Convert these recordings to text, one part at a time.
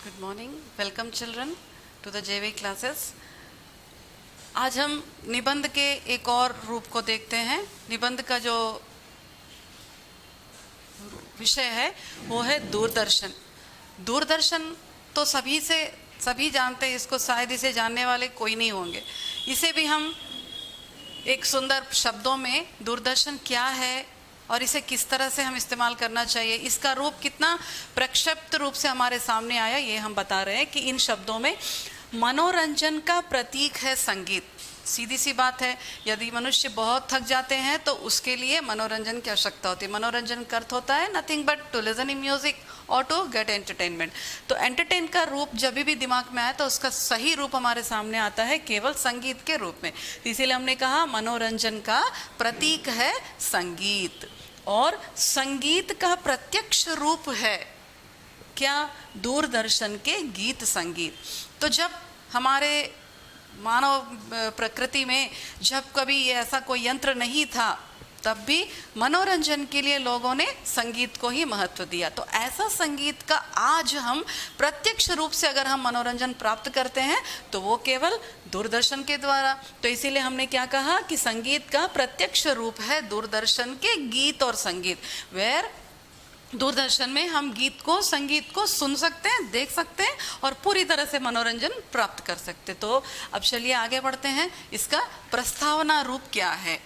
Good morning, welcome children to the JV classes. आज हम निबंध के एक और रूप को देखते हैं। निबंध का जो विषय है वो है दूरदर्शन। दूरदर्शन तो सभी जानते हैं इसको, शायद इसे जानने वाले कोई नहीं होंगे। इसे भी हम एक सुंदर शब्दों में दूरदर्शन क्या है और इसे किस तरह से हम इस्तेमाल करना चाहिए, इसका रूप कितना प्रक्षिप्त रूप से हमारे सामने आया, ये हम बता रहे हैं कि इन शब्दों में मनोरंजन का प्रतीक है संगीत। सीधी सी बात है, यदि मनुष्य बहुत थक जाते हैं तो उसके लिए मनोरंजन की आवश्यकता होती है। मनोरंजन का अर्थ होता है nothing but to listen in music और टू गेट एंटरटेनमेंट। तो एंटरटेन का रूप जब भी दिमाग में आए तो उसका सही रूप हमारे सामने आता है केवल संगीत के रूप में। इसीलिए हमने कहा मनोरंजन का प्रतीक है संगीत, और संगीत का प्रत्यक्ष रूप है क्या? दूरदर्शन के गीत संगीत। तो जब हमारे मानव प्रकृति में जब कभी ऐसा कोई यंत्र नहीं था, तब भी मनोरंजन के लिए लोगों ने संगीत को ही महत्व दिया। तो ऐसा संगीत का आज हम प्रत्यक्ष रूप से अगर हम मनोरंजन प्राप्त करते हैं तो वो केवल दूरदर्शन के द्वारा। तो इसीलिए हमने क्या कहा कि संगीत का प्रत्यक्ष रूप है दूरदर्शन के गीत और संगीत। वेयर दूरदर्शन में हम संगीत को सुन सकते हैं, देख सकते हैं और पूरी तरह से मनोरंजन प्राप्त कर सकते। तो अब चलिए आगे बढ़ते हैं। इसका प्रस्तावना रूप क्या है?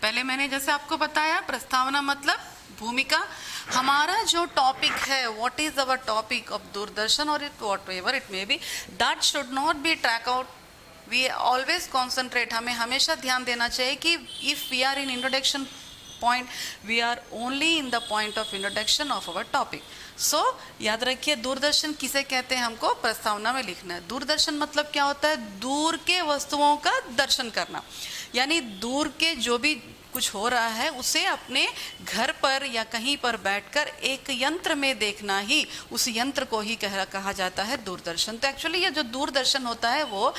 पहले मैंने जैसे आपको बताया, प्रस्तावना मतलब भूमिका। हमारा जो टॉपिक है, what is our topic of Doordarshan और it whatever it may be, that should not be track out. We always concentrate, हमें हमेशा ध्यान देना चाहिए कि if we are in introduction point, we are only in the point of introduction of our topic. So याद रखिए, दूरदर्शन किसे कहते हैं हमको प्रस्तावना में लिखना है। दूरदर्शन मतलब क्या होता है? दूर के वस्तुओं का दर्शन करना, यानी दूर के जो भी कुछ हो रहा है उसे अपने घर पर या कहीं पर बैठकर एक यंत्र में देखना ही, उस यंत्र को ही कहा जाता है दूरदर्शन। तो एक्चुअली ये जो दूरदर्शन होता है वो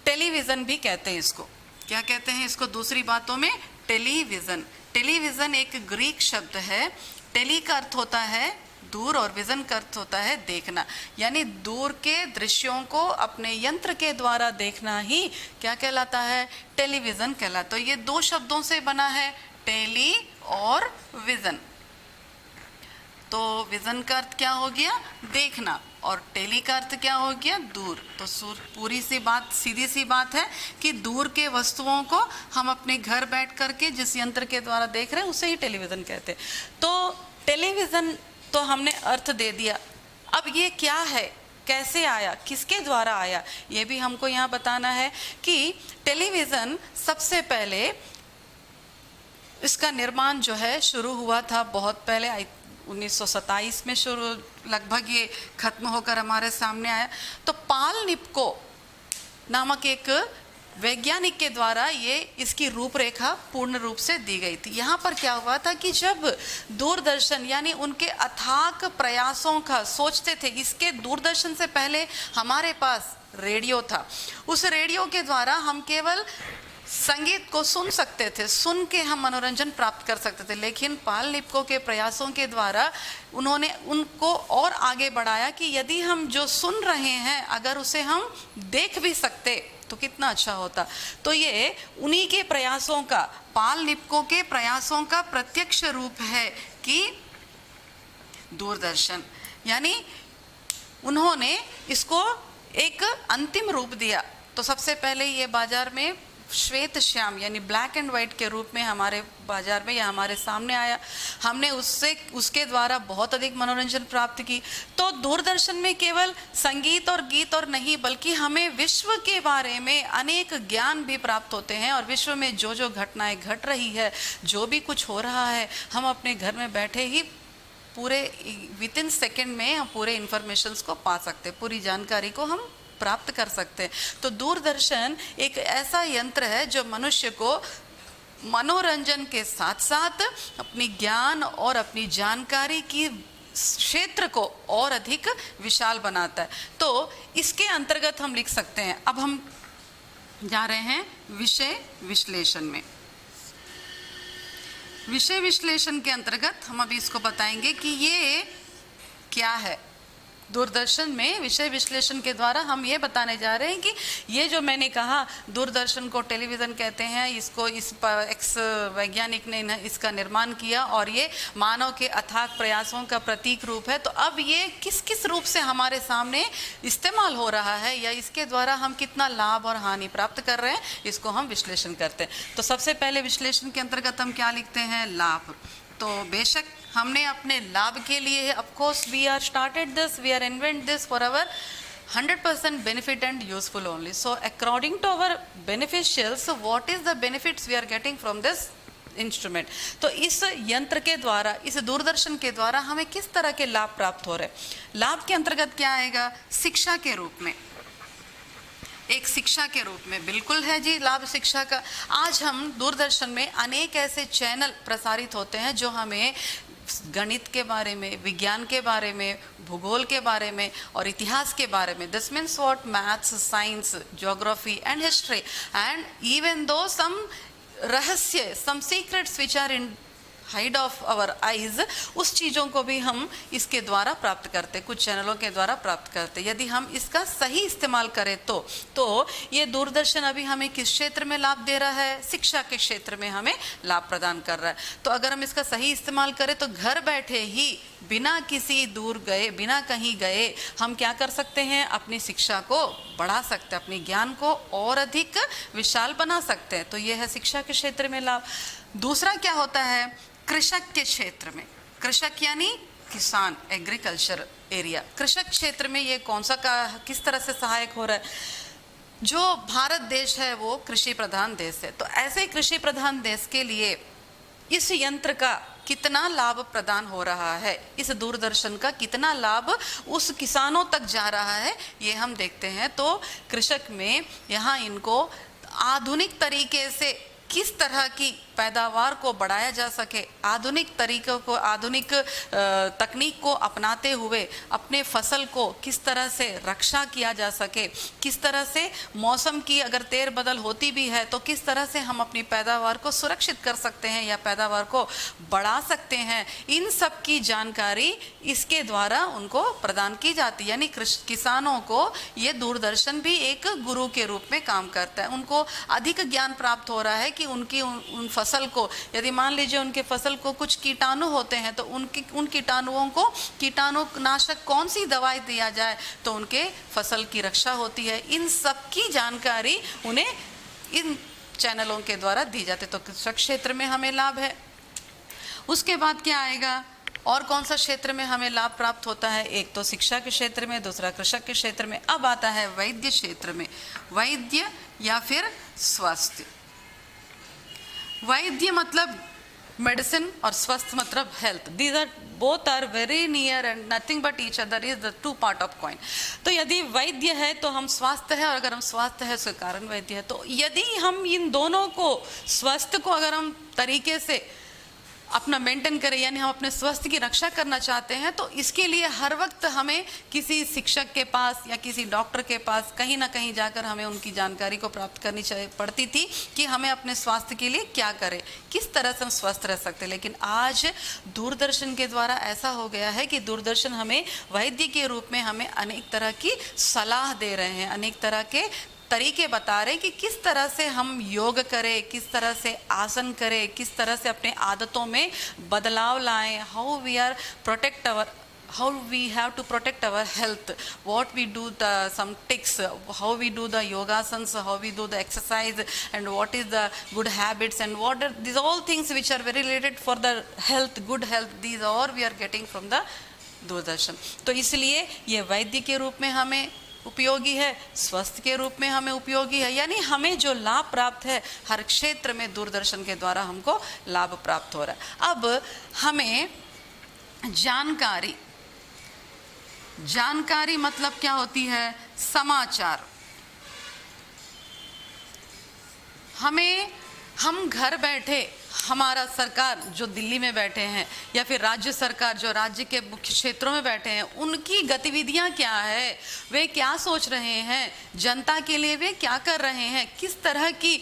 टेलीविज़न भी कहते हैं इसको। क्या कहते हैं इसको? दूसरी बातों में टेलीविज़न। टेलीविज़न एक ग्रीक शब्द है। टेली का अर्थ होता है दूर और विज़न का अर्थ होता है देखना, यानी दूर के दृश्यों को अपने यंत्र के द्वारा देखना ही क्या कहलाता है? टेलीविज़न कहलाता। तो ये दो शब्दों से बना है, टेली और विज़न। तो विज़न का अर्थ क्या हो गया? देखना, और टेली का अर्थ क्या हो गया? दूर। तो पूरी सी बात, सीधी सी बात है कि दूर के वस्तुओं को हम अपने घर बैठ करके जिस यंत्र के द्वारा देख रहे हैं उसे ही टेलीविज़न कहते हैं। तो टेलीविज़न तो हमने अर्थ दे दिया। अब ये क्या है, कैसे आया, किसके द्वारा आया, ये भी हमको यहाँ बताना है कि टेलीविज़न सबसे पहले इसका निर्माण जो है शुरू हुआ था बहुत पहले, 1927 में शुरू, लगभग ये खत्म होकर हमारे सामने आया। तो पाल निप्को नामक एक वैज्ञानिक के द्वारा ये इसकी रूपरेखा पूर्ण रूप से दी गई थी। यहाँ पर क्या हुआ था कि जब दूरदर्शन, यानी उनके अथाक प्रयासों का सोचते थे, इसके दूरदर्शन से पहले हमारे पास रेडियो था। उस रेडियो के द्वारा हम केवल संगीत को सुन सकते थे, सुन के हम मनोरंजन प्राप्त कर सकते थे। लेकिन पाल निप्को के प्रयासों के द्वारा उन्होंने उनको और आगे बढ़ाया कि यदि हम जो सुन रहे हैं अगर उसे हम देख भी सकते तो कितना अच्छा होता। तो ये उन्हीं के प्रयासों का, पाल निप्को के प्रयासों का प्रत्यक्ष रूप है कि दूरदर्शन, यानी उन्होंने इसको एक अंतिम रूप दिया। तो सबसे पहले ये बाजार में श्वेत श्याम यानी ब्लैक एंड वाइट के रूप में हमारे बाजार में या हमारे सामने आया। हमने उसके द्वारा बहुत अधिक मनोरंजन प्राप्त की। तो दूरदर्शन में केवल संगीत और गीत और नहीं, बल्कि हमें विश्व के बारे में अनेक ज्ञान भी प्राप्त होते हैं, और विश्व में जो जो घटनाएं घट रही है, जो भी कुछ हो रहा है, हम अपने घर में बैठे ही पूरे विद इन सेकेंड में हम पूरे इंफॉर्मेशंस को पा सकते, पूरी जानकारी को हम प्राप्त कर सकते हैं। तो दूरदर्शन एक ऐसा यंत्र है जो मनुष्य को मनोरंजन के साथ साथ अपनी ज्ञान और अपनी जानकारी की क्षेत्र को और अधिक विशाल बनाता है। तो इसके अंतर्गत हम लिख सकते हैं। अब हम जा रहे हैं विषय विश्लेषण में। विषय विश्लेषण के अंतर्गत हम अभी इसको बताएंगे कि ये क्या है, दूरदर्शन में विषय विश्लेषण के द्वारा हम ये बताने जा रहे हैं कि ये जो मैंने कहा दूरदर्शन को टेलीविज़न कहते हैं, इसको इस एक्स वैज्ञानिक ने इसका निर्माण किया और ये मानव के अथाक प्रयासों का प्रतीक रूप है। तो अब ये किस किस रूप से हमारे सामने इस्तेमाल हो रहा है या इसके द्वारा हम कितना लाभ और हानि प्राप्त कर रहे हैं, इसको हम विश्लेषण करते हैं। तो सबसे पहले विश्लेषण के अंतर्गत हम क्या लिखते हैं? लाभ। तो बेशक हमने अपने लाभ के लिए, of course we are started this, we are invent this for our 100% benefit and useful only. So according to our beneficials, what is the benefits we are getting from this instrument? तो इस यंत्र के द्वारा, इस दूरदर्शन के द्वारा हमें किस तरह के लाभ प्राप्त हो रहे हैं? लाभ के अंतर्गत क्या आएगा? शिक्षा के रूप में, एक शिक्षा के रूप में बिल्कुल है जी लाभ शिक्षा का। आज हम दूरदर्शन में अनेक ऐसे चैनल प्रसारित होते हैं जो हमें गणित के बारे में, विज्ञान के बारे में, भूगोल के बारे में और इतिहास के बारे में, this means what, maths, science, geography and history, and even though some रहस्य, some secrets which are in hide of our eyes, उस चीज़ों को भी हम इसके द्वारा प्राप्त करते, कुछ चैनलों के द्वारा प्राप्त करते। यदि हम इसका सही इस्तेमाल करें तो ये दूरदर्शन अभी हमें किस क्षेत्र में लाभ दे रहा है? शिक्षा के क्षेत्र में हमें लाभ प्रदान कर रहा है। तो अगर हम इसका सही इस्तेमाल करें तो घर बैठे ही, बिना किसी दूर गए, बिना कहीं गए, हम क्या कर सकते हैं? अपनी शिक्षा को बढ़ा सकते हैं, अपने ज्ञान को और अधिक विशाल बना सकते हैं। तो ये है शिक्षा के क्षेत्र में लाभ। दूसरा क्या होता है? कृषक के क्षेत्र में, कृषक यानी किसान, एग्रीकल्चर एरिया, कृषक क्षेत्र में ये कौन सा का किस तरह से सहायक हो रहा है? जो भारत देश है वो कृषि प्रधान देश है, तो ऐसे कृषि प्रधान देश के लिए इस यंत्र का कितना लाभ प्रदान हो रहा है, इस दूरदर्शन का कितना लाभ उस किसानों तक जा रहा है, ये हम देखते हैं। तो कृषक में यहाँ इनको आधुनिक तरीके से किस तरह की पैदावार को बढ़ाया जा सके, आधुनिक तरीकों को, आधुनिक तकनीक को अपनाते हुए अपने फसल को किस तरह से रक्षा किया जा सके, किस तरह से मौसम की अगर तेर बदल होती भी है तो किस तरह से हम अपनी पैदावार को सुरक्षित कर सकते हैं या पैदावार को बढ़ा सकते हैं, इन सब की जानकारी इसके द्वारा उनको प्रदान की जाती है। यानी किसानों को ये दूरदर्शन भी एक गुरु के रूप में काम करता है। उनको अधिक ज्ञान प्राप्त हो रहा है कि उनकी उन फसल को, यदि मान लीजिए उनके फसल को कुछ कीटाणु होते हैं तो उन कीटाणुओं को कीटाणुनाशक कौन सी दवाई दिया जाए तो उनके फसल की रक्षा होती है। इन सब की जानकारी उन्हें इन चैनलों के द्वारा दी जाती है। तो कृषि क्षेत्र में हमें लाभ है। उसके बाद क्या आएगा? और कौन सा क्षेत्र में हमें लाभ प्राप्त होता है? एक तो शिक्षा के क्षेत्र में, दूसरा कृषक के क्षेत्र में। अब आता है वैद्य क्षेत्र में, वैद्य या फिर स्वास्थ्य। वैद्य मतलब मेडिसिन और स्वस्थ मतलब health. These are both are very near and nothing but each other is the two part of coin. तो यदि वैद्य है तो हम स्वास्थ्य है, और अगर हम स्वास्थ्य है उसके कारण वैद्य है। तो यदि हम इन दोनों को, स्वास्थ्य को अगर हम तरीके से अपना मेंटेन करें, यानी हम अपने स्वास्थ्य की रक्षा करना चाहते हैं, तो इसके लिए हर वक्त हमें किसी शिक्षक के पास या किसी डॉक्टर के पास कहीं ना कहीं जाकर हमें उनकी जानकारी को प्राप्त करनी पड़ती थी कि हमें अपने स्वास्थ्य के लिए क्या करें, किस तरह से हम स्वस्थ रह सकते हैं। लेकिन आज दूरदर्शन के द्वारा ऐसा हो गया है कि दूरदर्शन हमें वैद्य के रूप में हमें अनेक तरह की सलाह दे रहे हैं, अनेक तरह के तरीके बता रहे हैं कि किस तरह से हम योग करें, किस तरह से आसन करें, किस तरह से अपने आदतों में बदलाव लाएं, how we are protect our, how we have to protect our health, what we do, the some tics, how we do the yogasans, how we do the exercise, and what is the good habits, and what are these all things which are very related for the health, good health, these all we are getting from the Doordarshan. तो इसलिए ये वैद्य के रूप में हमें उपयोगी है, स्वस्थ के रूप में हमें उपयोगी है। यानी हमें जो लाभ प्राप्त है हर क्षेत्र में दूरदर्शन के द्वारा हमको लाभ प्राप्त हो रहा है। अब हमें जानकारी, जानकारी मतलब क्या होती है? समाचार। हम घर बैठे हमारा सरकार जो दिल्ली में बैठे हैं या फिर राज्य सरकार जो राज्य के मुख्य क्षेत्रों में बैठे हैं, उनकी गतिविधियां क्या है, वे क्या सोच रहे हैं, जनता के लिए वे क्या कर रहे हैं, किस तरह की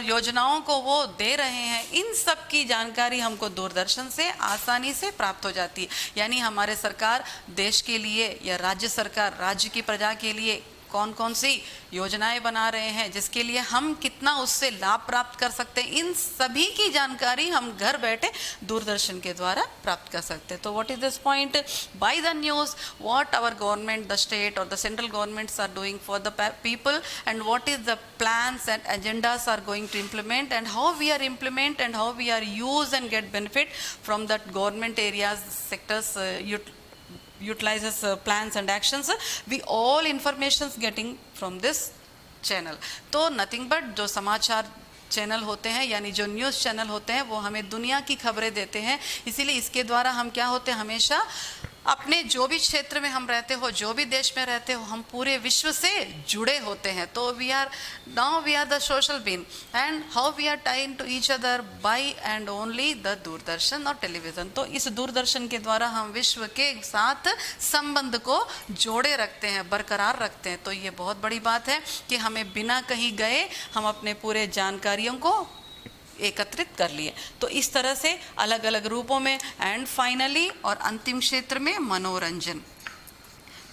योजनाओं को वो दे रहे हैं, इन सब की जानकारी हमको दूरदर्शन से आसानी से प्राप्त हो जाती है। यानी हमारे सरकार देश के लिए या राज्य सरकार राज्य की प्रजा के लिए कौन कौन सी योजनाएं बना रहे हैं, जिसके लिए हम कितना उससे लाभ प्राप्त कर सकते हैं, इन सभी की जानकारी हम घर बैठे दूरदर्शन के द्वारा प्राप्त कर सकते हैं। तो what is this point, by the news what our government, the state और the central governments are doing for the people and what is the plans and agendas are going to implement and how we are implement and how we are use and get benefit from that government areas sectors utilizes plans and actions, we all informations getting from this channel. तो nothing but जो समाचार channel होते हैं यानी जो news channel होते हैं वो हमें दुनिया की खबरें देते हैं। इसीलिए इसके द्वारा हम क्या होते हैं, हमेशा अपने जो भी क्षेत्र में हम रहते हो, जो भी देश में रहते हो, हम पूरे विश्व से जुड़े होते हैं। तो we are the social being and how we are tied to each other by and only the Doordarshan और टेलीविज़न। तो इस दूरदर्शन के द्वारा हम विश्व के साथ संबंध को जोड़े रखते हैं, बरकरार रखते हैं। तो ये बहुत बड़ी बात है कि हमें बिना कहीं गए हम अपने पूरे जानकारियों को एकत्रित कर लिए। तो इस तरह से अलग अलग रूपों में एंड फाइनली और अंतिम क्षेत्र में मनोरंजन।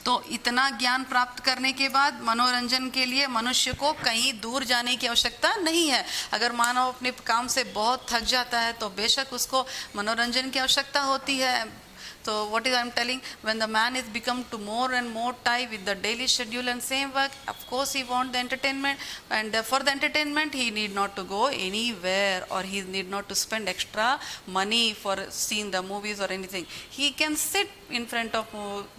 तो इतना ज्ञान प्राप्त करने के बाद मनोरंजन के लिए मनुष्य को कहीं दूर जाने की आवश्यकता नहीं है। अगर मानव अपने काम से बहुत थक जाता है तो बेशक उसको मनोरंजन की आवश्यकता होती है। So what is I am telling, when the man is become to more and more tied with the daily schedule and same work, of course he want the entertainment, and for the entertainment he need not to go anywhere or he need not to spend extra money for seeing the movies or anything. He can sit in front of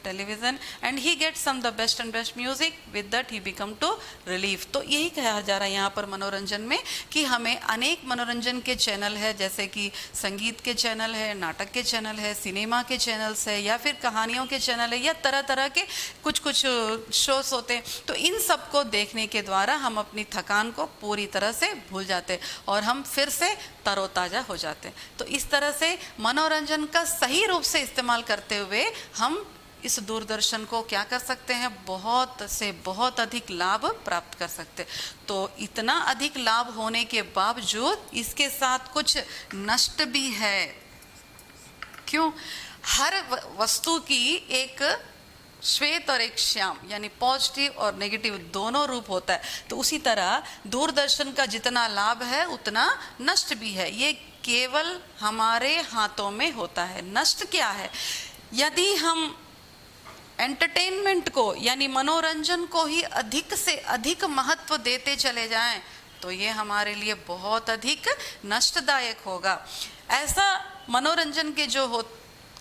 television and he gets some the best and best music, with that he become to relief. तो यही कहा जा रहा है यहाँ पर मनोरंजन में कि हमें अनेक मनोरंजन के चैनल है, जैसे कि संगीत के चैनल है, नाटक के चैनल है, सिनेमा के चैनल्स है, या फिर कहानियों के चैनल है, या तरह तरह के कुछ शोज होते हैं। तो इन सब को देखने के द्वारा हम अपनी थकान को पूरी तरह से भूल जाते हैं और हम फिर से तरोताज़ा हो जाते हैं। तो इस तरह से मनोरंजन का सही रूप से इस्तेमाल करते हुए हम इस दूरदर्शन को क्या कर सकते हैं, बहुत से बहुत अधिक लाभ प्राप्त कर सकते हैं। तो इतना अधिक लाभ होने के बावजूद इसके साथ कुछ नष्ट भी है। क्यों? हर वस्तु की एक श्वेत और एक श्याम यानी पॉजिटिव और नेगेटिव दोनों रूप होता है। तो उसी तरह दूरदर्शन का जितना लाभ है उतना नष्ट भी है। ये केवल हमारे हाथों में होता है। नष्ट क्या है? यदि हम एंटरटेनमेंट को यानी मनोरंजन को ही अधिक से अधिक महत्व देते चले जाएं तो ये हमारे लिए बहुत अधिक नष्टदायक होगा। ऐसा मनोरंजन के जो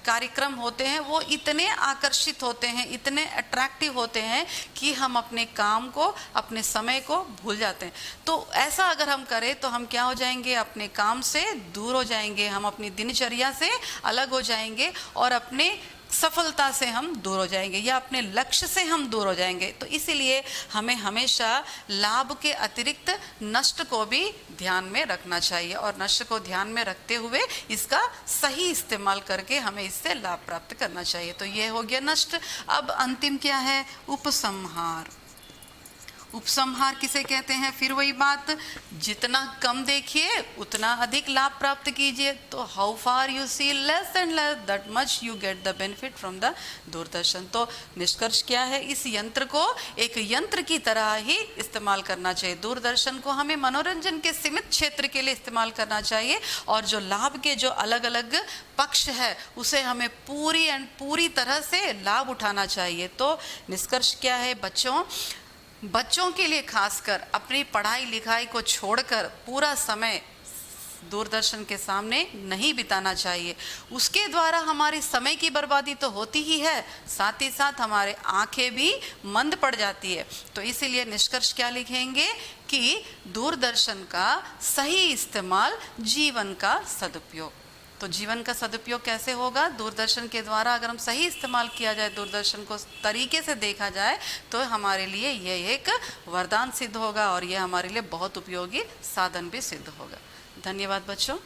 कार्यक्रम होते हैं वो इतने आकर्षित होते हैं, इतने अट्रैक्टिव होते हैं कि हम अपने काम को, अपने समय को भूल जाते हैं। तो ऐसा अगर हम करें तो हम क्या हो जाएंगे, अपने काम से दूर हो जाएंगे, हम अपनी दिनचर्या से अलग हो जाएंगे और अपने सफलता से हम दूर हो जाएंगे या अपने लक्ष्य से हम दूर हो जाएंगे। तो इसीलिए हमें हमेशा लाभ के अतिरिक्त नष्ट को भी ध्यान में रखना चाहिए और नष्ट को ध्यान में रखते हुए इसका सही इस्तेमाल करके हमें इससे लाभ प्राप्त करना चाहिए। तो ये हो गया नष्ट। अब अंतिम क्या है? उपसंहार। उपसंहार किसे कहते हैं? फिर वही बात, जितना कम देखिए उतना अधिक लाभ प्राप्त कीजिए। तो how far you see less and less that much you get the benefit from the Doordarshan. तो निष्कर्ष क्या है? इस यंत्र को एक यंत्र की तरह ही इस्तेमाल करना चाहिए। दूरदर्शन को हमें मनोरंजन के सीमित क्षेत्र के लिए इस्तेमाल करना चाहिए और जो लाभ के जो अलग अलग पक्ष है उसे हमें पूरी तरह से लाभ उठाना चाहिए। तो निष्कर्ष क्या है? बच्चों के लिए खासकर अपनी पढ़ाई लिखाई को छोड़कर पूरा समय दूरदर्शन के सामने नहीं बिताना चाहिए। उसके द्वारा हमारी समय की बर्बादी तो होती ही है, साथ ही साथ हमारे आंखें भी मंद पड़ जाती है। तो इसीलिए निष्कर्ष क्या लिखेंगे कि दूरदर्शन का सही इस्तेमाल जीवन का सदुपयोग। तो जीवन का सदुपयोग कैसे होगा? दूरदर्शन के द्वारा अगर हम सही इस्तेमाल किया जाए, दूरदर्शन को तरीके से देखा जाए तो हमारे लिए ये एक वरदान सिद्ध होगा और ये हमारे लिए बहुत उपयोगी साधन भी सिद्ध होगा। धन्यवाद बच्चों।